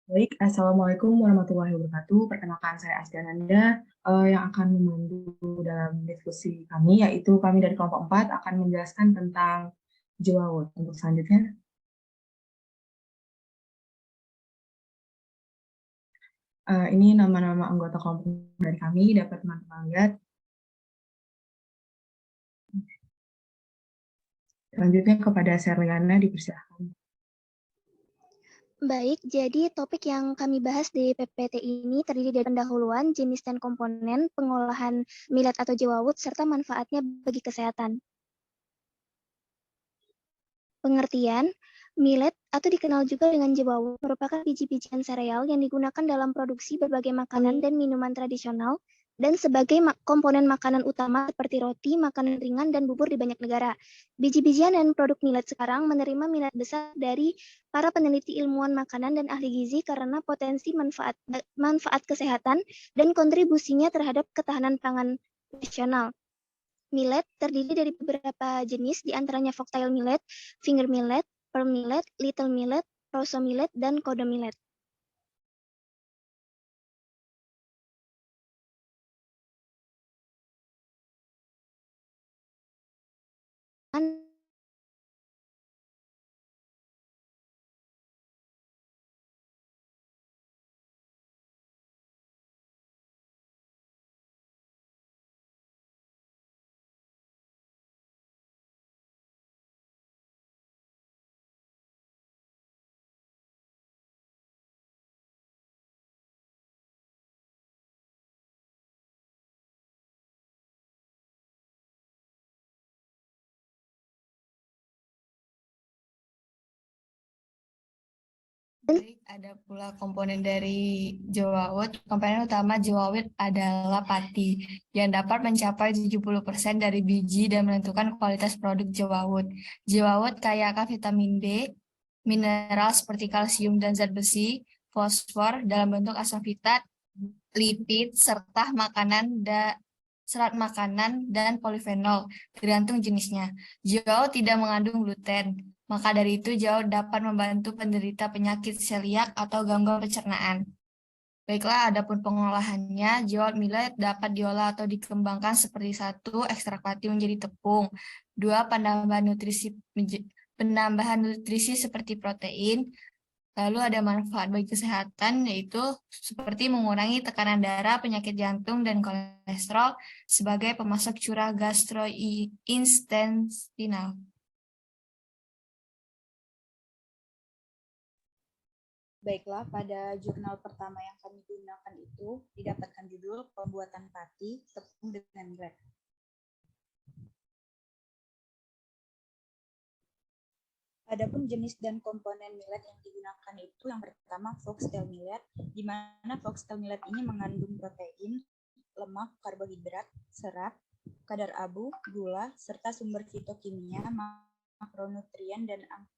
Baik, Assalamualaikum warahmatullahi wabarakatuh. Perkenalkan saya Asdiananda yang akan memandu dalam diskusi kami, yaitu kami dari kelompok 4 akan menjelaskan tentang Jewawut. Untuk selanjutnya, ini nama-nama anggota kelompok dari kami, dapat teman-teman lihat. Selanjutnya kepada Serliana, dipersilakan. Baik, jadi topik yang kami bahas di PPT ini terdiri dari pendahuluan, jenis dan komponen, pengolahan millet atau jewawut, serta manfaatnya bagi kesehatan. Pengertian, millet atau dikenal juga dengan jewawut merupakan biji-bijian sereal yang digunakan dalam produksi berbagai makanan dan minuman tradisional dan sebagai komponen makanan utama seperti roti, makanan ringan, dan bubur di banyak negara. Biji-bijian dan produk millet sekarang menerima minat besar dari para peneliti ilmuwan makanan dan ahli gizi karena potensi manfaat kesehatan dan kontribusinya terhadap ketahanan pangan nasional. Millet terdiri dari beberapa jenis, di antaranya Foxtail millet, finger millet, pearl millet, little millet, rosso millet, dan kodo millet. Baik, ada pula komponen dari jewawut. Komponen utama jewawut adalah pati yang dapat mencapai 70% dari biji dan menentukan kualitas produk jewawut. Jewawut kaya akan vitamin B, mineral seperti kalsium dan zat besi, fosfor dalam bentuk asam-fitat, lipid, serta serat makanan dan polifenol, tergantung jenisnya. Jewawut tidak mengandung gluten. Maka dari itu, jewawut dapat membantu penderita penyakit celiak atau gangguan pencernaan. Baiklah, adapun pengolahannya, jewawut millet dapat diolah atau dikembangkan seperti 1, ekstrak pati menjadi tepung, 2, penambahan nutrisi seperti protein, lalu ada manfaat bagi kesehatan, yaitu seperti mengurangi tekanan darah, penyakit jantung, dan kolesterol sebagai pemasok curah gastrointestinal. Baiklah, pada jurnal pertama yang kami gunakan itu didapatkan judul Pembuatan Pati Tepung dengan Millet. Adapun jenis dan komponen millet yang digunakan itu yang pertama foxtail millet, di mana foxtail millet ini mengandung protein, lemak, karbohidrat, serat, kadar abu, gula, serta sumber fitokimia, makronutrien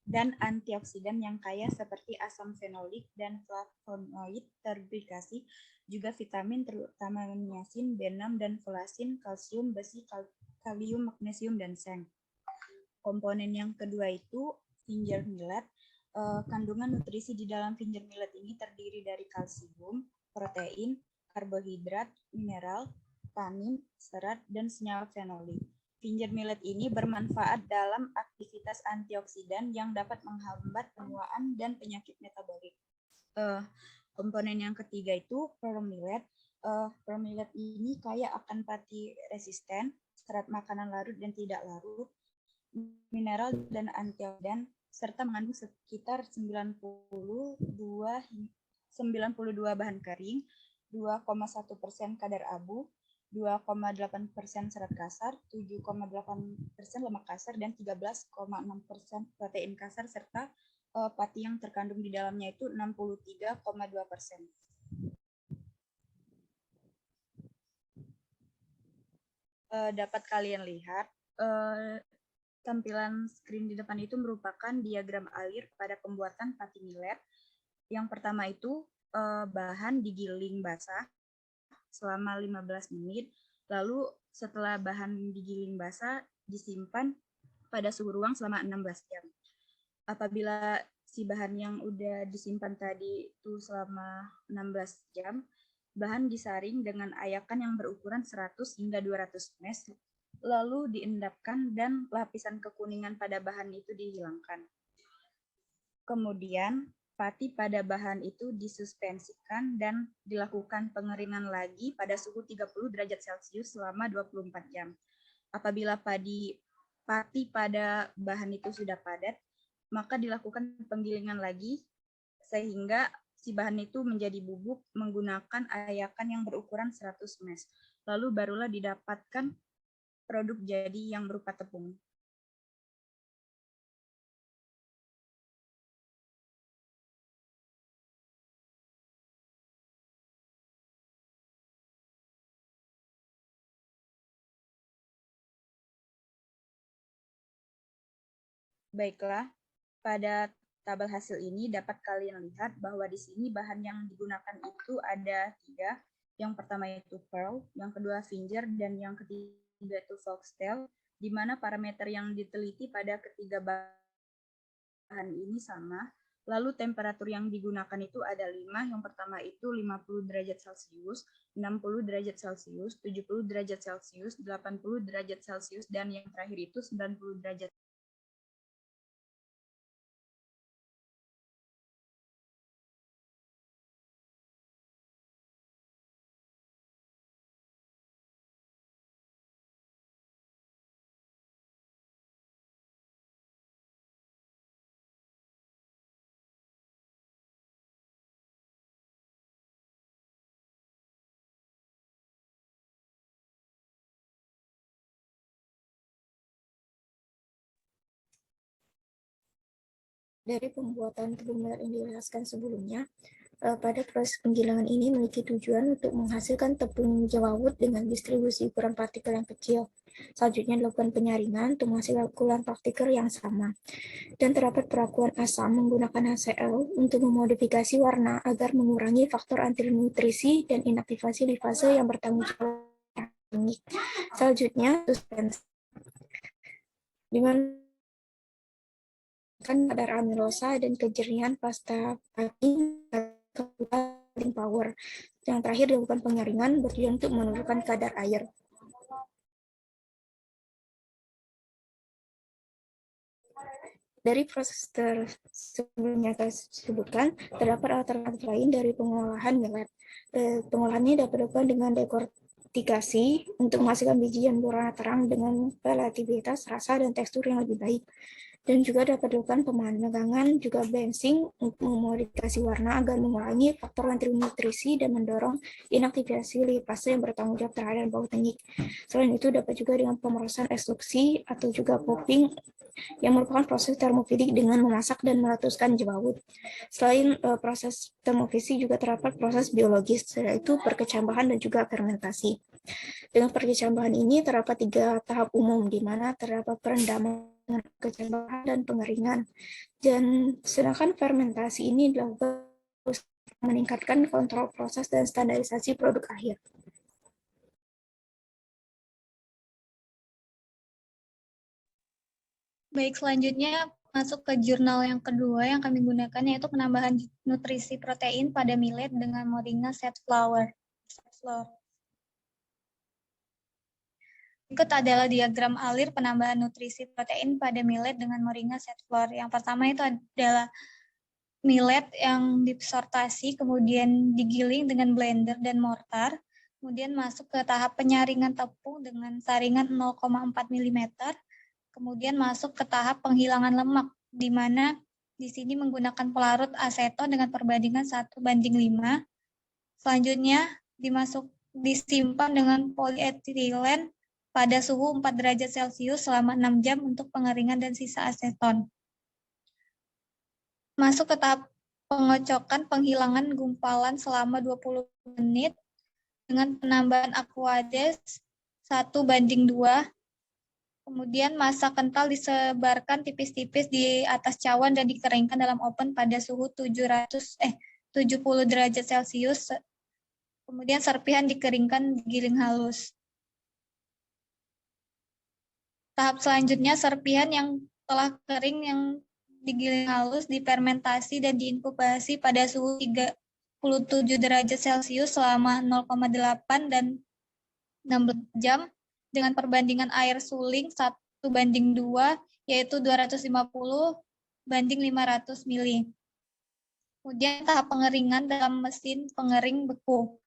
dan antioksidan yang kaya seperti asam fenolik dan flavonoid terindikasi, juga vitamin terutama niacin, B6 dan folasin, kalsium, besi, kalium, magnesium, dan seng. Komponen yang kedua itu finger millet. Kandungan nutrisi di dalam finger millet ini terdiri dari kalsium, protein, karbohidrat, mineral, tanin, serat, dan senyawa fenolik. Finger millet ini bermanfaat dalam aktivitas antioksidan yang dapat menghambat penuaan dan penyakit metabolik. Komponen yang ketiga itu pearl millet. Pearl millet ini kaya akan pati resisten, serat makanan larut dan tidak larut, mineral dan antioksidan, serta mengandung sekitar 92 bahan kering, 2,1% kadar abu, 2,8% serat kasar, 7,8% lemak kasar, dan 13,6% protein kasar, serta pati yang terkandung di dalamnya itu 63,2%. Dapat kalian lihat, tampilan screen di depan itu merupakan diagram alir pada pembuatan pati millet. Yang pertama itu bahan digiling basah selama 15 menit, lalu setelah bahan digiling basah disimpan pada suhu ruang selama 16 jam. Apabila si bahan yang udah disimpan tadi itu selama 16 jam, bahan disaring dengan ayakan yang berukuran 100 hingga 200 ml, lalu diendapkan dan lapisan kekuningan pada bahan itu dihilangkan. Kemudian, pati pada bahan itu disuspensikan dan dilakukan pengeringan lagi pada suhu 30 derajat Celcius selama 24 jam. Apabila pati pada bahan itu sudah padat, maka dilakukan penggilingan lagi sehingga si bahan itu menjadi bubuk menggunakan ayakan yang berukuran 100 ml. Lalu barulah didapatkan produk jadi yang berupa tepung. Baiklah, pada tabel hasil ini dapat kalian lihat bahwa di sini bahan yang digunakan itu ada 3. Yang pertama itu pearl, yang kedua finger, dan yang ketiga itu foxtail, di mana parameter yang diteliti pada ketiga bahan ini sama. Lalu temperatur yang digunakan itu ada 5. Yang pertama itu 50 derajat Celcius, 60 derajat Celcius, 70 derajat Celcius, 80 derajat Celcius, dan yang terakhir itu 90 derajat. Dari pembuatan tepung milet yang dijelaskan sebelumnya, pada proses penggilingan ini memiliki tujuan untuk menghasilkan tepung jawawut dengan distribusi ukuran partikel yang kecil. Selanjutnya dilakukan penyaringan untuk menghasilkan ukuran partikel yang sama. Dan terdapat perakuan asam menggunakan HCl untuk memodifikasi warna agar mengurangi faktor antinutrisi dan inaktivasi lipase yang bertanggung jawab. Selanjutnya, suspensi, di mana kadar amilosa dan kejernihan pasta packing power. Yang terakhir dilakukan penyaringan bertujuan untuk menurunkan kadar air. Dari proses sebelumnya saya sebutkan, terdapat alternatif lain dari pengolahan millet. Pengolahan ini dapat dilakukan dengan dekortikasi untuk menghasilkan biji yang berwarna terang dengan volatilitas, rasa, dan tekstur yang lebih baik. Dan juga dapat dilakukan pemanggangan, juga blanching untuk memodifikasi warna agar mengurangi faktor antinutrisi dan mendorong inaktivasi lipase yang bertanggung jawab terhadap bau tenyik. Selain itu dapat juga dengan pemrosesan ekstruksi atau juga popping yang merupakan proses termofilik dengan memasak dan meletuskan jawawut. Selain proses termofisi juga terdapat proses biologis, yaitu perkecambahan dan juga fermentasi. Dengan perkecambahan ini terdapat 3 tahap umum, di mana terdapat perendaman, kecambahan, dan pengeringan. Dan sedangkan fermentasi ini dilakukan meningkatkan kontrol proses dan standarisasi produk akhir. Baik, selanjutnya masuk ke jurnal yang kedua yang kami gunakan, yaitu penambahan nutrisi protein pada millet dengan moringa set flour. Berikut adalah diagram alir penambahan nutrisi protein pada millet dengan moringa set flour. Yang pertama itu adalah millet yang disortasi, kemudian digiling dengan blender dan mortar, kemudian masuk ke tahap penyaringan tepung dengan saringan 0,4 mm, kemudian masuk ke tahap penghilangan lemak, di mana di sini menggunakan pelarut aseton dengan perbandingan 1:5. Selanjutnya disimpan dengan polietilen pada suhu 4 derajat Celcius selama 6 jam untuk pengeringan dan sisa aseton. Masuk ke tahap pengocokan penghilangan gumpalan selama 20 menit dengan penambahan aquades 1:2. Kemudian massa kental disebarkan tipis-tipis di atas cawan dan dikeringkan dalam oven pada suhu 70 derajat Celcius. Kemudian serpihan dikeringkan, digiling halus. Tahap selanjutnya serpihan yang telah kering yang digiling halus, difermentasi, dan diinkubasi pada suhu 37 derajat Celcius selama 0,8 dan 16 jam dengan perbandingan air suling 1:2, yaitu 250/500 mili. Kemudian tahap pengeringan dalam mesin pengering beku.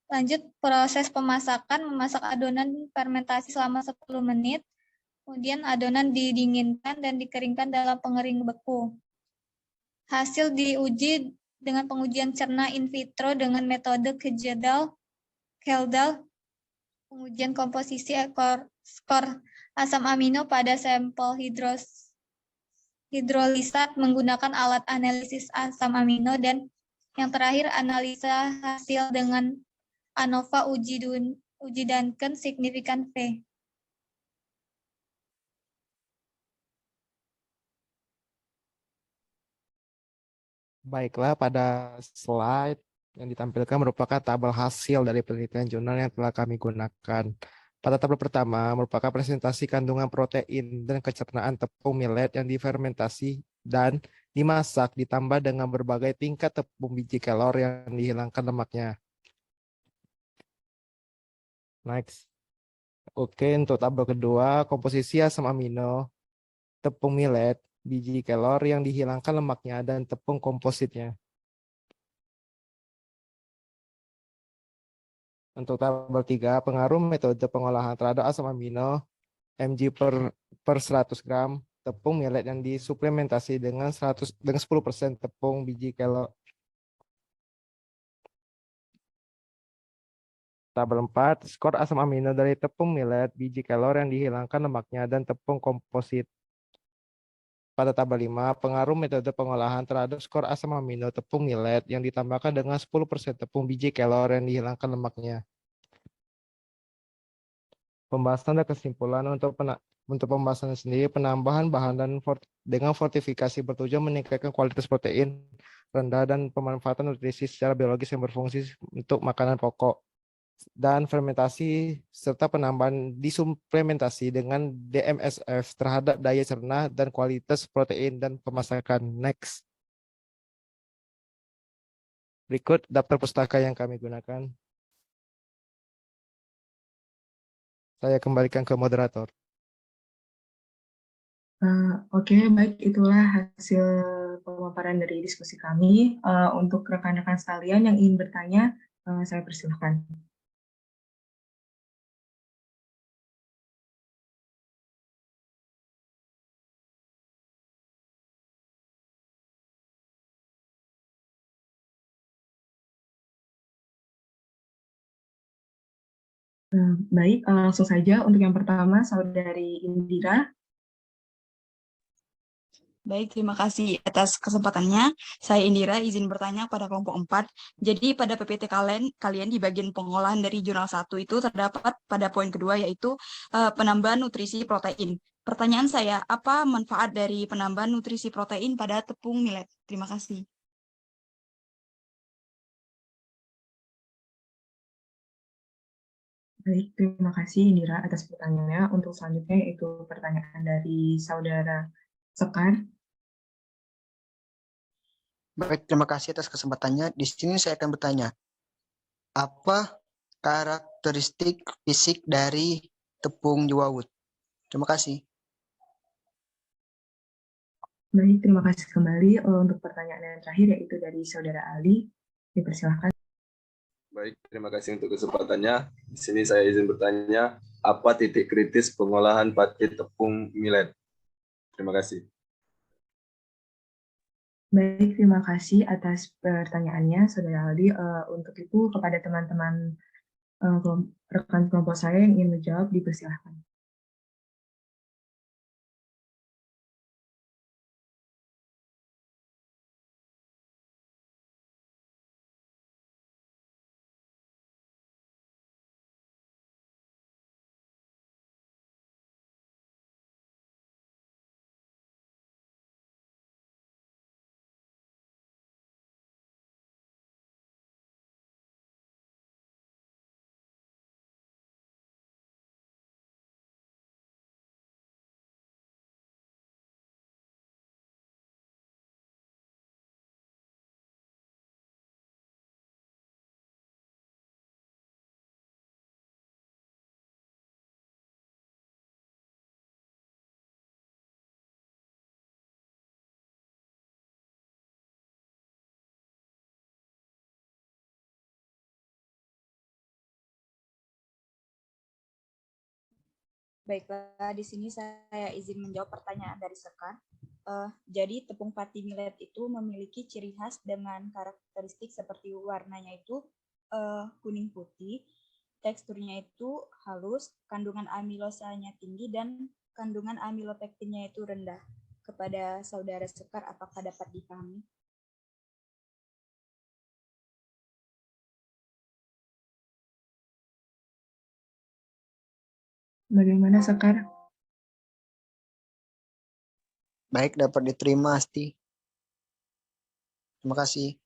Lanjut proses pemasakan, memasak adonan fermentasi selama 10 menit. Kemudian adonan didinginkan dan dikeringkan dalam pengering beku. Hasil diuji dengan pengujian cerna in vitro dengan metode Keldal, pengujian komposisi skor asam amino pada sampel hidrolisat menggunakan alat analisis asam amino, dan yang terakhir analisa hasil dengan ANOVA uji Duncan signifikan V. Baiklah, pada slide yang ditampilkan merupakan tabel hasil dari penelitian jurnal yang telah kami gunakan. Pada tabel pertama merupakan presentasi kandungan protein dan kecernaan tepung millet yang difermentasi dan dimasak ditambah dengan berbagai tingkat tepung biji kelor yang dihilangkan lemaknya. Next. Oke, untuk tabel kedua, komposisi asam amino, tepung millet, biji kelor yang dihilangkan lemaknya, dan tepung kompositnya. Untuk tabel 3, pengaruh metode pengolahan terhadap asam amino, mg per 100 gram, tepung millet yang disuplementasi dengan 10% tepung biji kelor. Tabel 4, skor asam amino dari tepung millet, biji kelor yang dihilangkan lemaknya, dan tepung komposit. Pada tabel 5, pengaruh metode pengolahan terhadap skor asam amino tepung millet yang ditambahkan dengan 10% tepung biji kelor yang dihilangkan lemaknya. Pembahasan dan kesimpulan untuk pembahasan sendiri, penambahan bahan dengan fortifikasi bertujuan meningkatkan kualitas protein rendah dan pemanfaatan nutrisi secara biologis yang berfungsi untuk makanan pokok, dan fermentasi serta penambahan disuplementasi dengan DMSF terhadap daya cerna dan kualitas protein dan pemasakan. Next. Berikut daftar pustaka yang kami gunakan. Saya kembalikan ke moderator. Oke, baik, itulah hasil pemaparan dari diskusi kami. Untuk rekan-rekan sekalian yang ingin bertanya, saya persilahkan. Baik, langsung saja untuk yang pertama, Saudari Indira. Baik, terima kasih atas kesempatannya. Saya Indira, izin bertanya pada kelompok 4. Jadi pada PPT kalian di bagian pengolahan dari jurnal 1 itu terdapat pada poin kedua, yaitu penambahan nutrisi protein. Pertanyaan saya, apa manfaat dari penambahan nutrisi protein pada tepung millet? Terima kasih. Baik, terima kasih Indira atas pertanyaannya. Untuk selanjutnya yaitu pertanyaan dari Saudara Sekar. Baik, terima kasih atas kesempatannya. Di sini saya akan bertanya, apa karakteristik fisik dari tepung jawawut? Terima kasih. Baik, terima kasih kembali. Untuk pertanyaan yang terakhir yaitu dari Saudara Ali. Dipersilahkan. Baik, terima kasih untuk kesempatannya. Di sini saya izin bertanya, apa titik kritis pengolahan pati tepung millet? Terima kasih. Baik, terima kasih atas pertanyaannya, Saudara Aldi. Untuk itu, kepada teman-teman rekan kelompok saya yang ingin menjawab, dipersilahkan. Baiklah, di sini saya izin menjawab pertanyaan dari Sekar. Jadi tepung pati millet itu memiliki ciri khas dengan karakteristik seperti warnanya itu kuning putih, teksturnya itu halus, kandungan amilosanya tinggi, dan kandungan amilopektinnya itu rendah. Kepada saudara Sekar, apakah dapat dipahami? Bagaimana Sekar? Baik, dapat diterima, Asti. Terima kasih.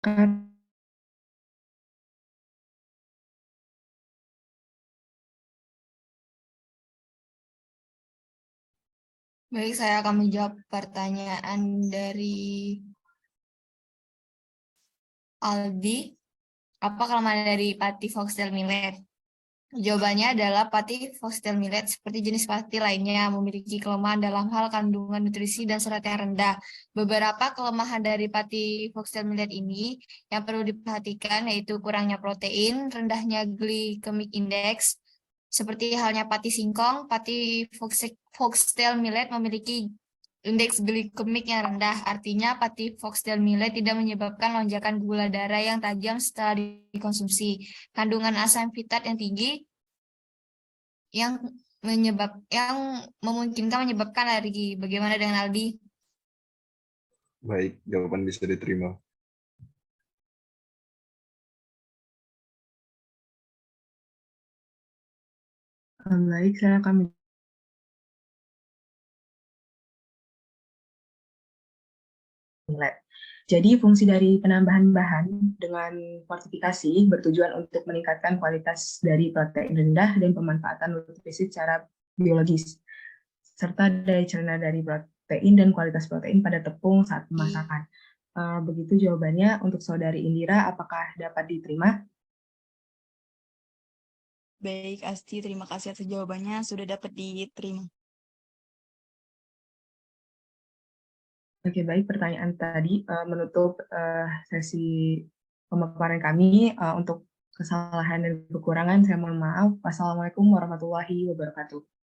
Sekar, Baik, saya akan menjawab pertanyaan dari Aldi. Apa kelemahan dari pati foxtail millet? Jawabannya adalah pati foxtail millet seperti jenis pati lainnya memiliki kelemahan dalam hal kandungan nutrisi dan serat yang rendah. Beberapa kelemahan dari pati foxtail millet ini yang perlu diperhatikan yaitu kurangnya protein, rendahnya glycemic index, seperti halnya pati singkong, pati foxtail millet memiliki indeks glikemik yang rendah. Artinya pati foxtail millet tidak menyebabkan lonjakan gula darah yang tajam setelah dikonsumsi. Kandungan asam fitat yang tinggi yang memungkinkan menyebabkan alergi. Bagaimana dengan Aldi? Baik, jawaban bisa diterima. Baik, saya akan millet. Jadi fungsi dari penambahan bahan dengan fortifikasi bertujuan untuk meningkatkan kualitas dari protein rendah dan pemanfaatan nutrisi secara biologis, serta daya cerna dari protein dan kualitas protein pada tepung saat pemasakan. Begitu jawabannya untuk Saudari Indira, apakah dapat diterima? Baik, Asti, terima kasih atas jawabannya. Sudah dapat diterima. Oke, baik. Pertanyaan tadi menutup sesi pemaparan kami. Untuk kesalahan dan kekurangan, saya mohon maaf. Wassalamualaikum warahmatullahi wabarakatuh.